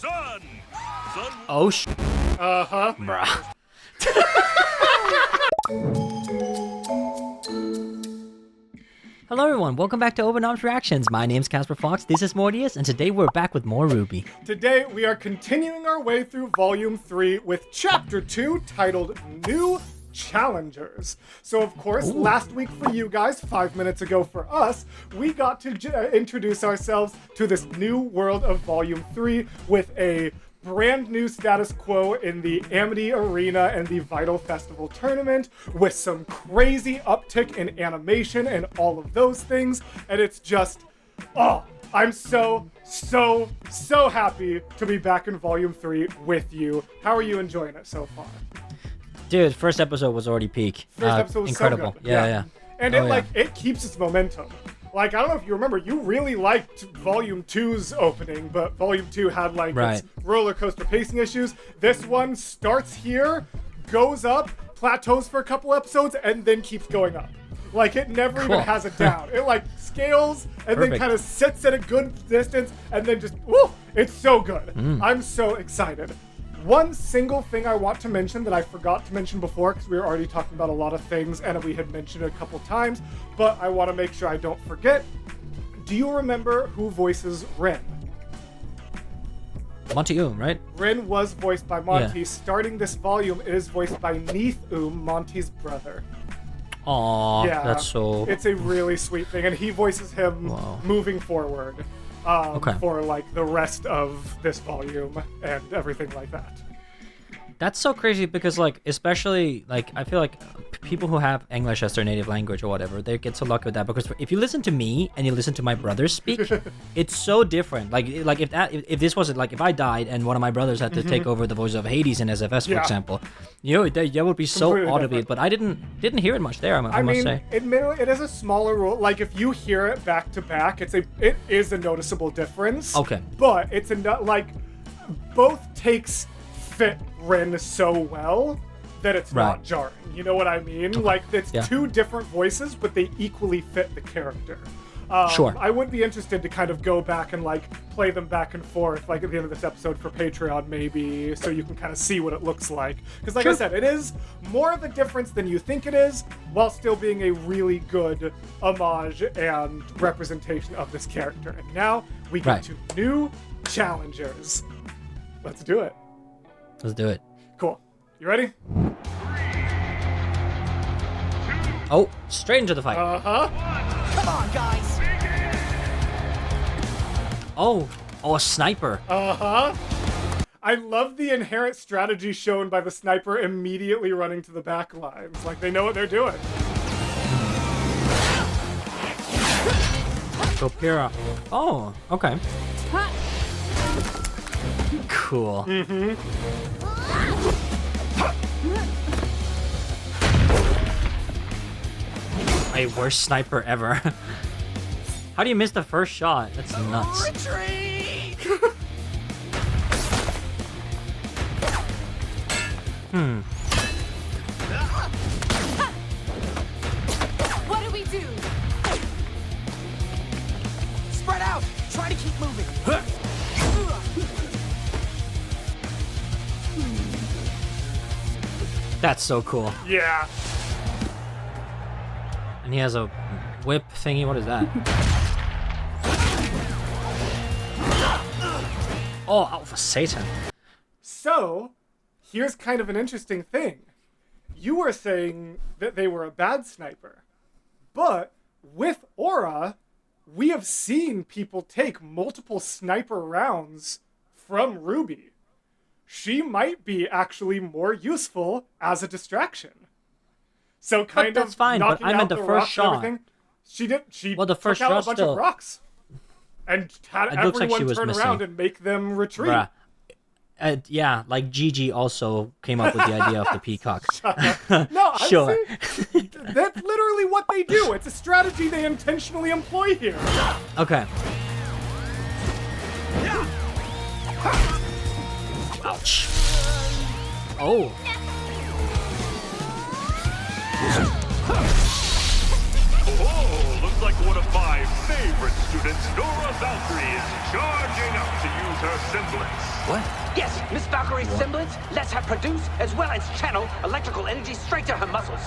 Sun. Oh, Uh-huh. bruh. Hello everyone, welcome back to Open Arms Reactions. My name's Casper Fox, this is Mortius, and today we're back with more RWBY. Today we are continuing our way through Volume 3 with Chapter 2 titled New Challengers. So of course, last week for you guys, 5 minutes ago for us, we got to introduce ourselves to this new world of Volume 3 with a brand new status quo in the Amity Arena and the Vital Festival tournament, with some crazy uptick in animation and all of those things, and it's just, I'm so happy to be back in Volume 3 with you. How are you enjoying it so far? Dude, first episode was already peak. First episode was incredible. So good. Yeah. And it keeps its momentum. Like, I don't know if you remember, you really liked Volume 2's opening, but Volume 2 had, its roller coaster pacing issues. This one starts here, goes up, plateaus for a couple episodes, and then keeps going up. Like, it never even has it down. It, scales, and then kind of sits at a good distance, and then just, it's so good. I'm so excited. One single thing I want to mention that I forgot to mention before, because we were already talking about a lot of things and we had mentioned it a couple times, but I want to make sure I don't forget. Do you remember who voices Rin? Monty right? Rin was voiced by Monty. Yeah. Starting this volume, it is voiced by Neith, Monty's brother. Aww, yeah, that's so... It's a really sweet thing, and he voices him moving forward. For the rest of this volume and everything like that. That's so crazy because especially I feel like people who have English as their native language or whatever, they get so lucky with that, because if you listen to me and you listen to my brothers speak, it's so different. If this wasn't if I died and one of my brothers had to take over the voice of Hades in SFS, for example, that would be so audibly. But I didn't hear it much there. I must say, it is a smaller role. If you hear it back to back, it is a noticeable difference. Okay, but it's both takes fit Rin so well that it's not jarring. You know what I mean? It's two different voices, but they equally fit the character. Sure. I would be interested to kind of go back and play them back and forth at the end of this episode for Patreon maybe, so you can kind of see what it looks like. Because I said, it is more of a difference than you think it is, while still being a really good homage and representation of this character. And now we get to New Challengers. Let's do it. Let's do it. Cool. You ready? Oh, straight into the fight. Come on, guys. Oh, a sniper. I love the inherent strategy shown by the sniper immediately running to the back lines. They know what they're doing. Gopira. Oh, okay. Cool. My worst sniper ever. How do you miss the first shot? That's nuts. Retreat! What do we do? Spread out! Try to keep moving. That's so cool. Yeah. And he has a whip thingy. What is that? Oh, Alpha Satan. So, here's kind of an interesting thing. You were saying that they were a bad sniper. But with Aura, we have seen people take multiple sniper rounds from RWBY. She might be actually more useful as a distraction. So that's fine, but I meant the first shot. She did. She the first took out shot a bunch still. of rocks and had everyone turn around and make them retreat. Yeah, Gigi also came up with the idea of the peacock. No, sure. That's literally what they do. It's a strategy they intentionally employ here. Okay. Ouch. Oh. Oh, looks like like one of my favorite students, Nora Valkyrie, is charging up to use her semblance. What? Yes, Miss Valkyrie's semblance lets her produce as well as channel electrical energy straight to her muscles.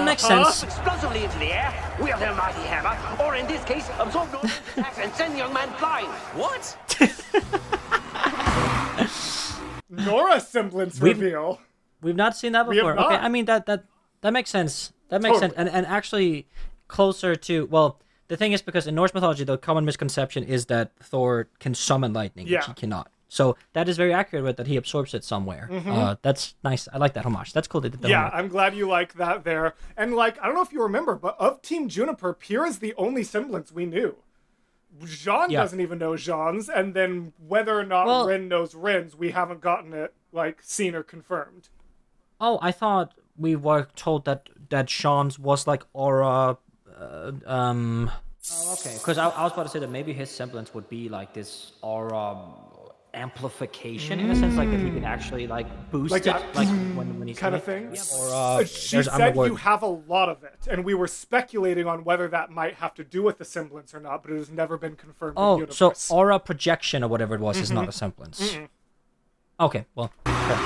Makes sense. Explosively into the air, wield her mighty hammer, or in this case, absorb Nora's attacks and send the young man flying. What? Nora semblance reveal. We've not seen that We have before. not. Okay, I mean that makes sense. That makes sense, and actually closer to, well, the thing is, because in Norse mythology the common misconception is that Thor can summon lightning, which Yeah. he cannot. So that is very accurate with that he absorbs it somewhere. That's nice. I like that homage. That's cool. They did that. Yeah, homage. I'm glad you like that there. And like, I don't know if you remember, but of Team Juniper, Pyrrha is the only semblance we knew. Jean Yeah. doesn't even know Jean's, and then whether or not Well- Rin knows Rin's, we haven't gotten it like seen or confirmed. Oh, I thought we were told that Sean's was like aura. Oh, okay. Because I was about to say that maybe his semblance would be like this aura amplification in a sense, like that he can actually like boost Like it, that like when he's kind in of it. thing. Or She there's- I'm said aware- you have a lot of it, and we were speculating on whether that might have to do with the semblance or not, but it has never been confirmed. in Oh, Universe. so aura projection or whatever it was is not a semblance. Okay, well. Okay.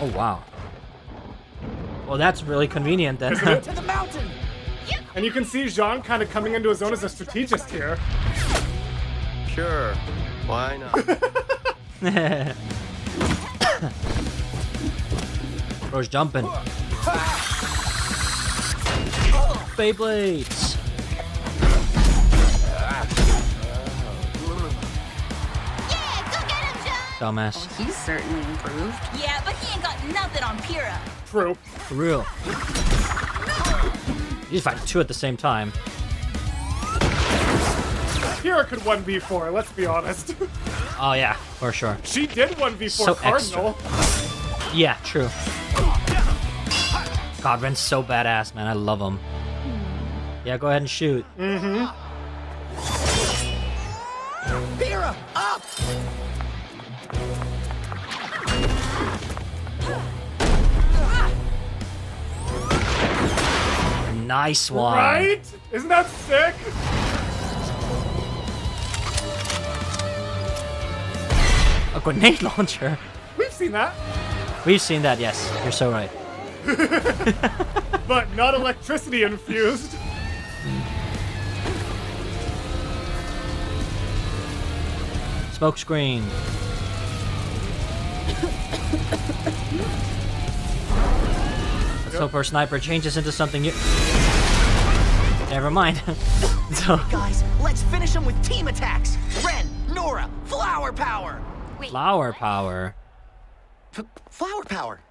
Oh wow. Well, that's really convenient then. To the mountain! And you can see Jean kind of coming into his own as a strategist here. Sure. Why not? Bro's jumping. Beyblades. Yeah, go get him, John! Dumbass. He's certainly improved. Yeah, but he ain't got nothing on Pyrrha. True. For real. He's fighting two at the same time. Pyrrha could 1v4, let's be honest. Oh yeah, for sure. She did 1v4 So Cardinal. Yeah, true. God, Ren's so badass, man. I love him. Yeah, go ahead and shoot. Pyrrha, up! Nice one. Right? Isn't that sick? A grenade launcher. We've seen that. We've seen that, yes. You're so right. But not electricity infused. Smoke screen. Let's hope our sniper changes into something new. Never mind. So, Guys, let's finish them with team attacks! Ren, Nora, flower power! flower power. Flower power.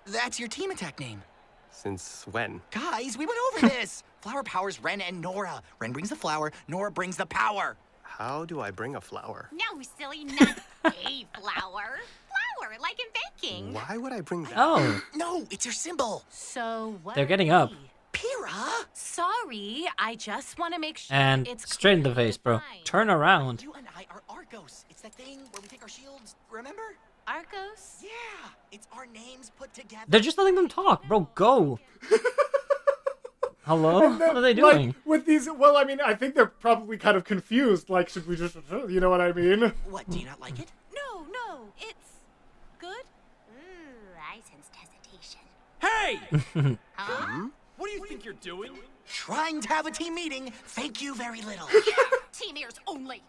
That's your team attack name. Since when? Guys, we went over this! Flower power's Ren and Nora. Ren brings the flower, Nora brings the power. How do I bring a flower? No, silly, not a flower. Flower, like in baking. Why would I bring that? Oh, No, it's your symbol. So what? they're getting up. Pyrrha? Sorry, I just want to make sure And it's straight in the clearly face, bro. defined. Turn around. You and I are Argos. It's that thing where we take our shields, remember? Argos? Yeah, it's our names put together. They're just letting them talk. Bro, go. Hello? What are they doing? Like, with these, well, I mean, I think they're probably kind of confused. Like, should we just, you know what I mean? What, do you not like it? No, it's good. Ooh, I sensed hesitation. Hey! Huh? What do you think you're doing? Trying to have a team meeting, thank you very little. Team ears only.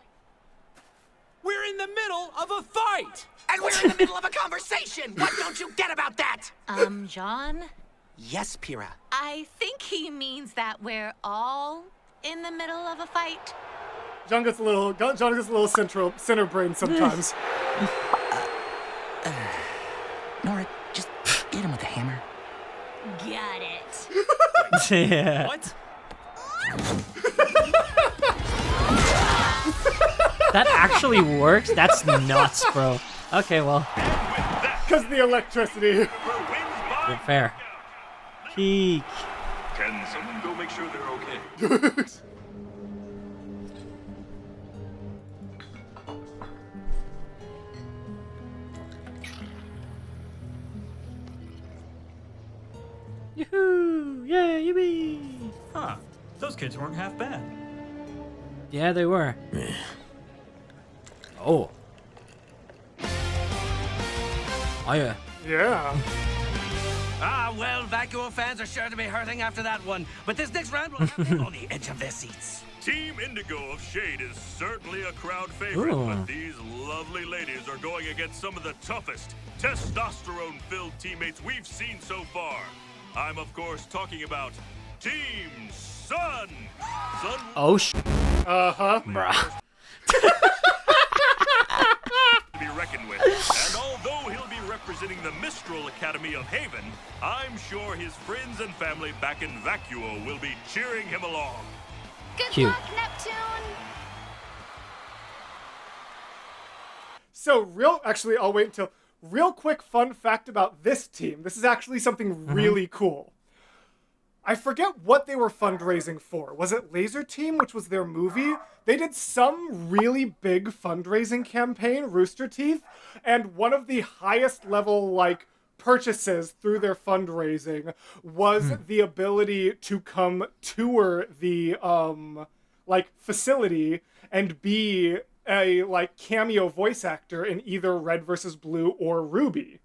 We're in the middle of a fight! And we're in the middle of a conversation! What don't you get about that? John, Yes, Pyrrha. I think he means that we're all in the middle of a fight. John gets a little center brain sometimes. Nora, just hit him with the hammer. Got it. Yeah. What? That actually works? That's nuts, bro. Okay, well, Because the electricity. fair. Peak. Can someone go make sure they're okay? Those kids weren't half bad. Yeah, they were. Oh. Oh yeah. Yeah. Ah, well, Vacuo fans are sure to be hurting after that one. But this next round will have them on the edge of their seats. Team Indigo of Shade is certainly a crowd favorite, Ooh. but these lovely ladies are going against some of the toughest, testosterone-filled teammates we've seen so far. I'm, of course, talking about Team Sun. Sun Oh Uh-huh. bruh. to be reckoned with. And although he'll be representing the Mistral Academy of Haven, I'm sure his friends and family back in Vacuo will be cheering him along. Good Cute. luck, Neptune. So actually, I'll wait until, real quick fun fact about this team. This is actually something really cool. I forget what they were fundraising for. Was it Laser Team, which was their movie? They did some really big fundraising campaign, Rooster Teeth, and one of the highest level, like, purchases through their fundraising was the ability to come tour the, like, facility and be a, like, cameo voice actor in either Red vs. Blue or RWBY.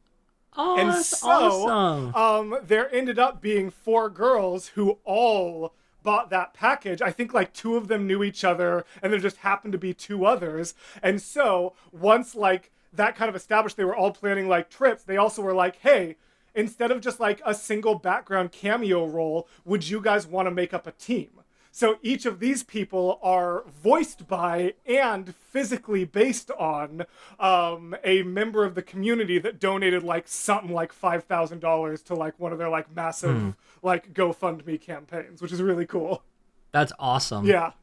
Oh, And that's so, awesome. there ended up being 4 girls who all bought that package. I think like 2 of them knew each other, and there just happened to be 2 others. And so once like that kind of established, they were all planning like trips. They also were like, hey, instead of just like a single background cameo role, would you guys want to make up a team? So each of these people are voiced by and physically based on a member of the community that donated like something like $5,000 to like one of their like massive like GoFundMe campaigns, which is really cool. That's awesome. Yeah.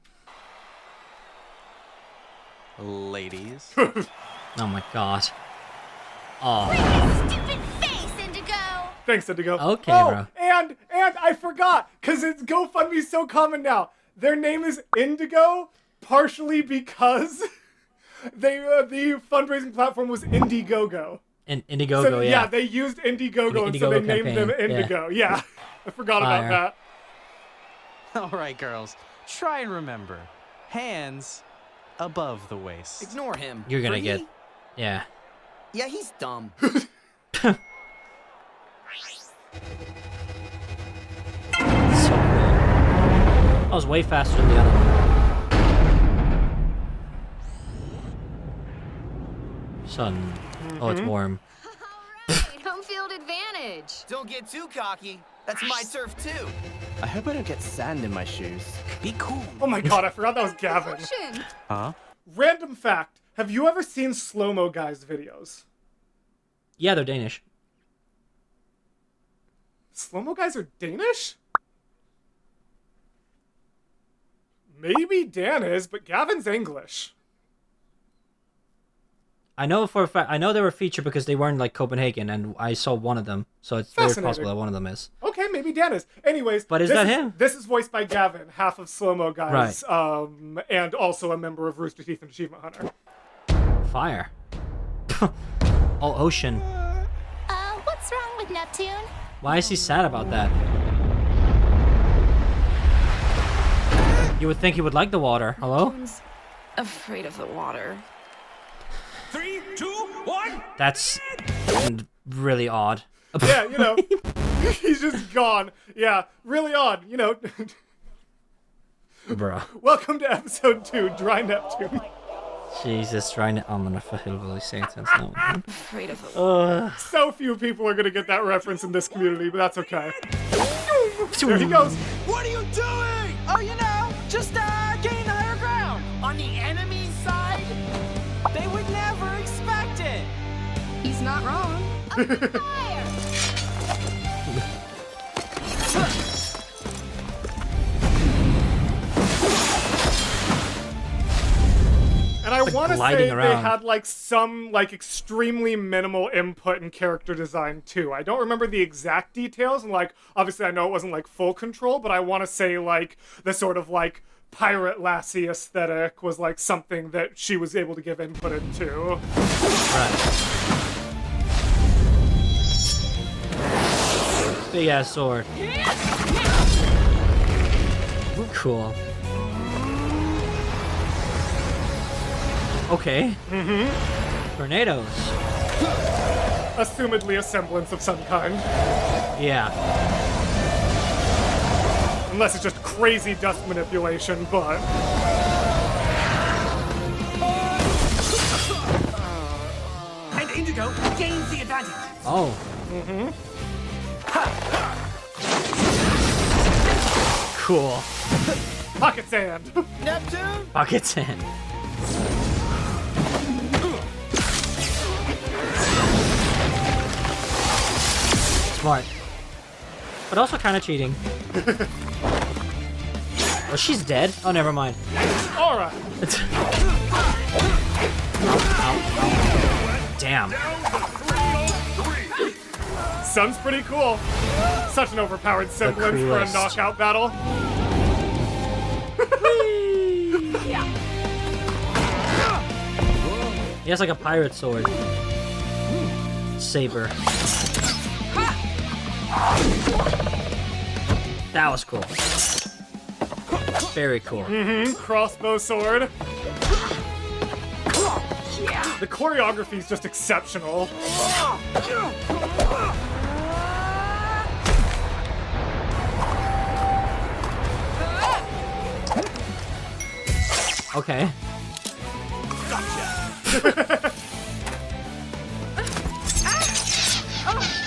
Ladies. Oh my god. Oh. Stupid face, Indigo. Thanks, Indigo. Okay, oh, bro. And I forgot, because it's GoFundMe so common now. Their name is Indigo, partially because they the fundraising platform was Indiegogo. And Indiegogo, So, yeah. they used Indiegogo, and so Indiegogo they named them campaign, yeah. Indigo. Yeah. I forgot Fire. about that. All right, girls. Try and remember. Hands above the waist. Ignore him. You're gonna Free? get... Yeah. Yeah, he's dumb. So cool. That was way faster than the other one. Sun. Oh, it's warm. All right, home field advantage. Don't get too cocky. That's my turf too. I hope I don't get sand in my shoes. Be cool. Oh my god, I forgot that was Gavin. Motion. Huh? Random fact. Have you ever seen Slow-Mo Guys videos? Yeah, they're Danish. Slow-Mo Guys are Danish? Maybe Dan is, but Gavin's English. I know for a fact. I know they were featured because they were in like Copenhagen, and I saw one of them. So it's very Fascinating. possible that one of them is. Okay, maybe Dan is. Anyways, But is this that him? This is voiced by Gavin, half of Slow-Mo Guys, and also a member of Rooster Teeth and Achievement Hunter. Fire. Oh, Ocean. What's wrong with Neptune? Why is he sad about that? You would think he would like the water. Hello? Neptune's afraid of the water. 3, 2, 1. That's really odd. Yeah, you know, he's just gone. Yeah, really odd, you know. Bro. Welcome to episode 2, Dry Neptune. Jesus, trying to... I'm gonna for hillbilly Satans. No. Afraid of the water. So few people are gonna get that reference in this community, but that's okay. There he goes. What are you doing? Oh, you know, just gain higher ground. On the enemy's side? They would never expect it. He's not wrong. Fire! And I want to say gliding they around. had like some like extremely minimal input in character design too. I don't remember the exact details, and like obviously I know it wasn't like full control, but I want to say like the sort of like pirate lassie aesthetic was like something that she was able to give input into. Right. Big ass sword. Cool. Okay. Tornadoes. Assumedly a semblance of some kind. Yeah. Unless it's just crazy dust manipulation, but... And Indigo gains the advantage. Oh. Cool. Pocket sand! Neptune? Pocket sand. Smart. But also kind of cheating. Oh, she's dead? Oh, never mind. Alright. Damn. Sun's pretty cool. Such an overpowered semblance for a coolest. knockout battle. He has like a pirate sword. Saber. That was cool. Very cool. Crossbow sword. The choreography is just exceptional. Okay.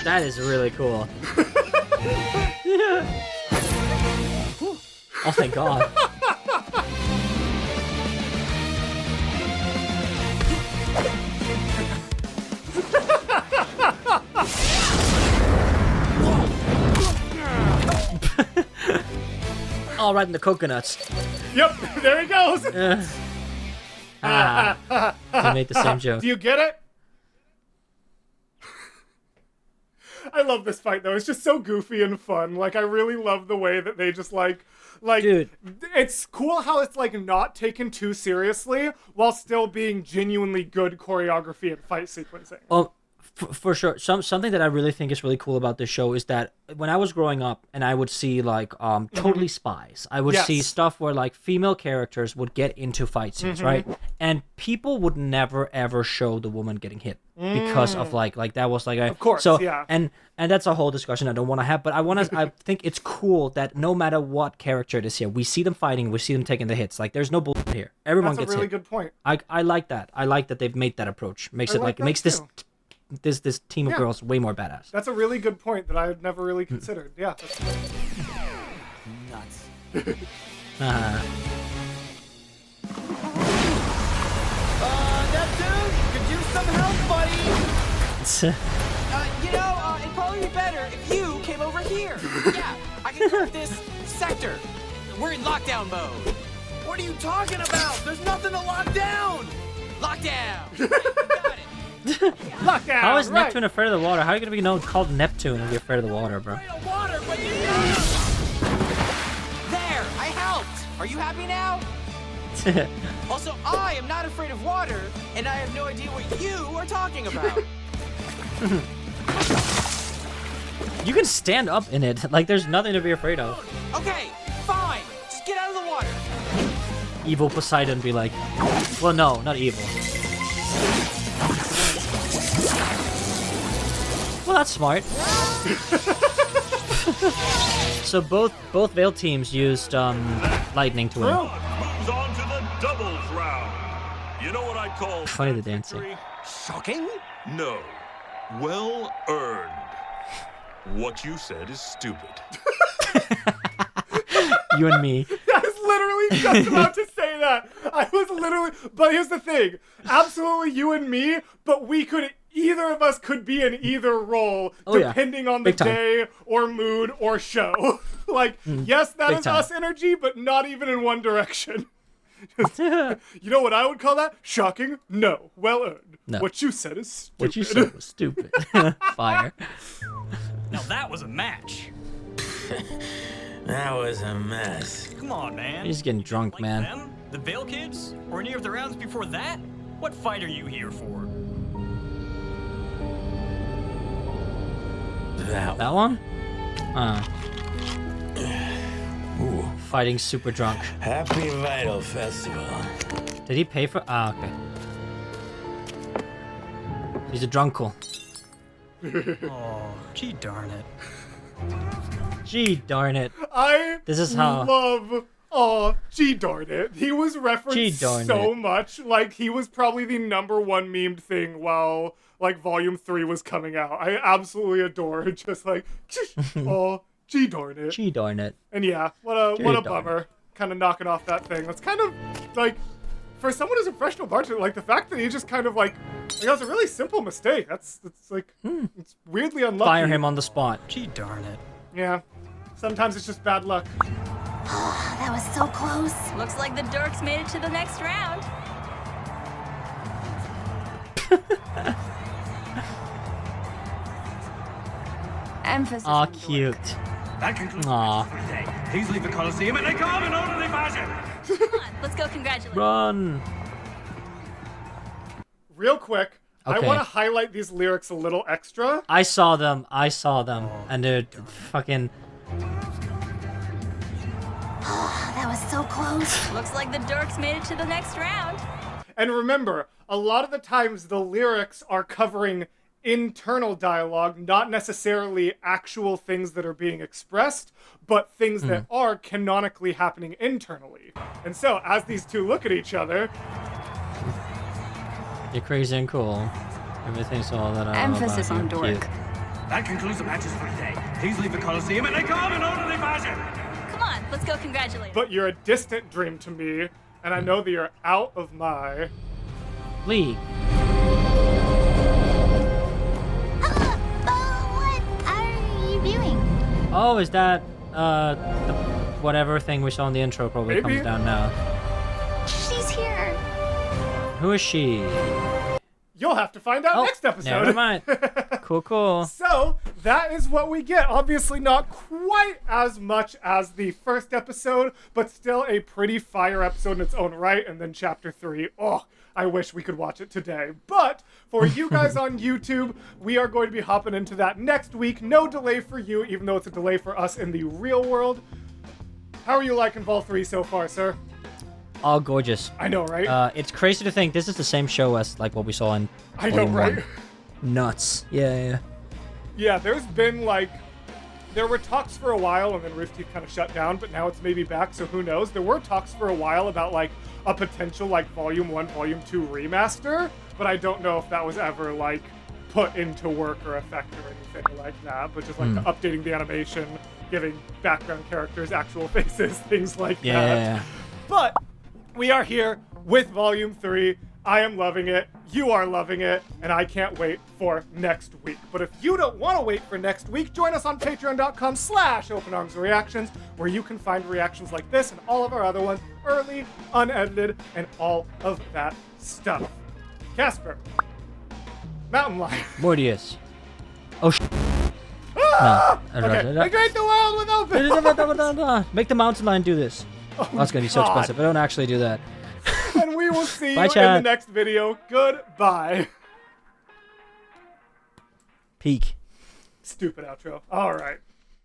That is really cool. Oh, thank God. All right in the coconuts. Yep, there he goes. He made the same joke. Do you get it? I love this fight though. It's just so goofy and fun. Like I really love the way that they just like Dude. It's cool how it's like not taken too seriously while still being genuinely good choreography and fight sequencing. Well, for sure. Something that I really think is really cool about this show is that when I was growing up and I would see like totally spies, I would see stuff where like female characters would get into fight scenes, right? And people would never ever show the woman getting hit because of like that was like a, of course, so yeah. and that's a whole discussion I don't want to have, but I think it's cool that no matter what character it is here, we see them fighting, we see them taking the hits. Like there's no bullshit here. Everyone That's gets a really hit. good point. I like that. I like that they've made that approach. Makes it like that makes too. this team of girls way more badass. That's a really good point that I had never really considered. Yeah. Nuts. Neptune, could use some help, buddy. It'd probably be better if you came over here. Yeah, I can cover this sector. We're in lockdown mode. What are you talking about? There's nothing to lock down. Lockdown. Got it. Lockdown. How is right. Neptune afraid of the water? How are you gonna be called Neptune and be afraid of the water, bro? Water, but you... There, I helped. Are you happy now? Also, I am not afraid of water, and I have no idea what you are talking about. You can stand up in it. Like there's nothing to be afraid of. Okay, fine. Just get out of the water. Evil Poseidon be like, well, no, not evil. Well, that's smart. So both Veil teams used lightning to win. Moves on to the doubles round. You know what I call Funny the dancing. victory? Shocking? No. Well earned. What you said is stupid. You and me. I was literally just about to say that. But here's the thing. Absolutely you and me, but either of us could be in either role depending on the Big time. day or mood or show. Yes, that Big is time. us energy, but not even in one direction. You know what I would call that? Shocking? No. Well earned. No. What you said is stupid. What you said was stupid. Fire. Now that was a match. That was a mess. Come on, man. He's getting drunk, Like man. them? The Veil Kids? Or any of the rounds before that? What fight are you here for? That That one? Ooh. fighting super drunk. Happy Vital Festival. Did he pay for? Ah, okay. He's a drunkle. Oh, gee darn it. Gee darn it. This is how. Love. Oh, gee darn it. He was referenced so much. Like, he was probably the #1 memed thing while, like, Volume 3 was coming out. I absolutely adore it. Just like, oh, gee darn it. Gee darn it. And yeah, what a bummer. Kind of knocking off that thing. That's kind of, like, for someone who's a professional bartender, like, the fact that he just kind of, like that was a really simple mistake. That's like, it's weirdly unlucky. Fire him on the spot. Gee darn it. Yeah. Sometimes it's just bad luck. That was so close. Looks like the dorks made it to the next round. Emphasis. Aw, cute. That concludes Aw. the day. Please leave the Coliseum in a calm and orderly fashion. Come on, let's go congratulate. Run. Real quick, I Okay. want to highlight these lyrics a little extra. I saw them, and they're fucking. That was so close. Looks like the dorks made it to the next round. And remember, a lot of the times the lyrics are covering internal dialogue, not necessarily actual things that are being expressed, but things that are canonically happening internally. And so, as these two look at each other, You're crazy and cool. Everything's all that I Emphasis on dork. Cute. That concludes the matches for today. Please leave the Coliseum in a calm and orderly fashion. Come on, let's go congratulate. but you're a distant dream to me, and I know that you're out of my... League. What are you doing? Oh, is that the whatever thing we saw in the intro probably Maybe. comes down now? She's here. Who is she? You'll have to find out next episode. Never mind. Cool. So, that is what we get. Obviously not quite as much as the first episode, but still a pretty fire episode in its own right. And then Chapter 3. Oh, I wish we could watch it today. But for you guys on YouTube, we are going to be hopping into that next week. No delay for you, even though it's a delay for us in the real world. How are you liking Vol 3 so far, sir? All gorgeous. I know, right? It's crazy to think this is the same show as like what we saw in I know, Volume right? 1. Nuts. Yeah. Yeah, there's been like, there were talks for a while and then Rooster Teeth kind of shut down, but now it's maybe back, so who knows? There were talks for a while about like a potential like Volume 1, Volume 2 remaster, but I don't know if that was ever like put into work or effect or anything like that, but just like updating the animation, giving background characters actual faces, things like that. Yeah. But we are here with Volume 3. I am loving it, you are loving it, and I can't wait for next week. But if you don't want to wait for next week, join us on patreon.com/openarmsreactions, where you can find reactions like this and all of our other ones, early, unedited, and all of that stuff. Casper. Mountain Lion. Mortius. Oh, Ah! No. Okay. Migrate the world without Make the mountain lion do this. Oh, that's gonna be so God. expensive. I don't actually do that. And we will see Bye, you in the chat. next video. Goodbye. Peak. Stupid outro. All right.